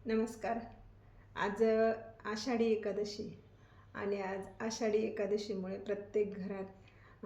नमस्कार. आज आषाढी एकादशी आणि आज आषाढी एकादशीमुळे प्रत्येक घरात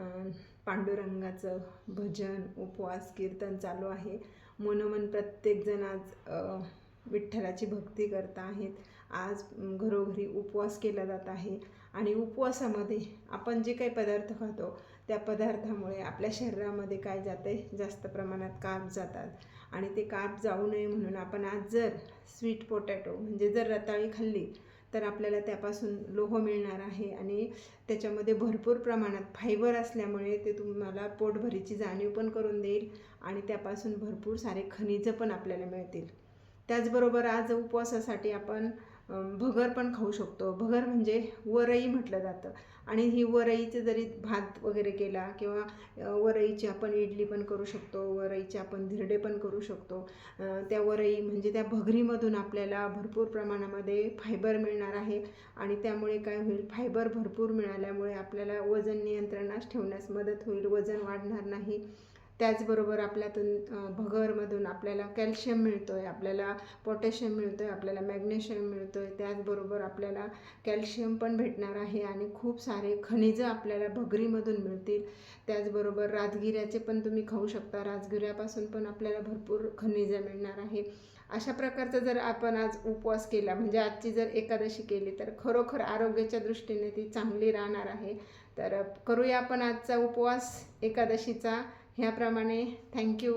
पांडुरंगाचं भजन, उपवास, कीर्तन चालू आहे. मनोमन प्रत्येकजण आज विठ्ठलाची भक्ती करत आहेत. आज घरोघरी उपवास केला जात आहे आणि उपवासामध्ये आपण जे काही पदार्थ खातो त्या पदार्थामुळे आपल्या शरीरामध्ये काय जाते, जास्त प्रमाणात कार्ब जातात आणि ते कार्ब जाऊ नये म्हणून आपण आज जर स्वीट पोटॅटो म्हणजे जर रताळी खाल्ली तर आपल्याला त्यापासून लोह मिळणार आहे आणि त्याच्यामध्ये भरपूर प्रमाणात फायबर असल्यामुळे ते तुम्हाला पोटभरीची जाणीव पण करून देईल आणि त्यापासून भरपूर सारे खनिजं पण आपल्याला मिळतील. त्याचबरोबर आज उपवासासाठी आपण भगर पण खाऊ शकतो. भगर म्हणजे वरई म्हटलं जातं आणि ही वरईचे जरी भात वगैरे केला किंवा वरईची आपण इडली पण करू शकतो, वरईचे आपण धिरडे पण करू शकतो. त्या वरई म्हणजे त्या भगरीमधून आपल्याला भरपूर प्रमाणामध्ये फायबर मिळणार आहे आणि त्यामुळे काय होईल, फायबर भरपूर मिळाल्यामुळे आपल्याला वजन नियंत्रणात ठेवण्यास मदत होईल, वजन वाढणार नाही. त्याचबरोबर आपल्यातून भगरमधून आपल्याला कॅल्शियम मिळतो आहे, आपल्याला पोटॅशियम मिळतो आहे, आपल्याला मॅग्नेशियम मिळतो आहे. त्याचबरोबर आपल्याला कॅल्शियम पण भेटणार आहे आणि खूप सारे खनिजं आपल्याला भगरीमधून मिळतील. त्याचबरोबर राजगिऱ्याचे पण तुम्ही खाऊ शकता. राजगिऱ्यापासून पण आपल्याला भरपूर खनिजं मिळणार आहे. अशा प्रकारचा जर आपण आज उपवास केला म्हणजे आजची जर एकादशी केली तर खरोखर आरोग्याच्या दृष्टीने ती चांगली राहणार आहे. तर करूया आपण आजचा उपवास एकादशीचा ह्याप्रमाणे. थँक्यू.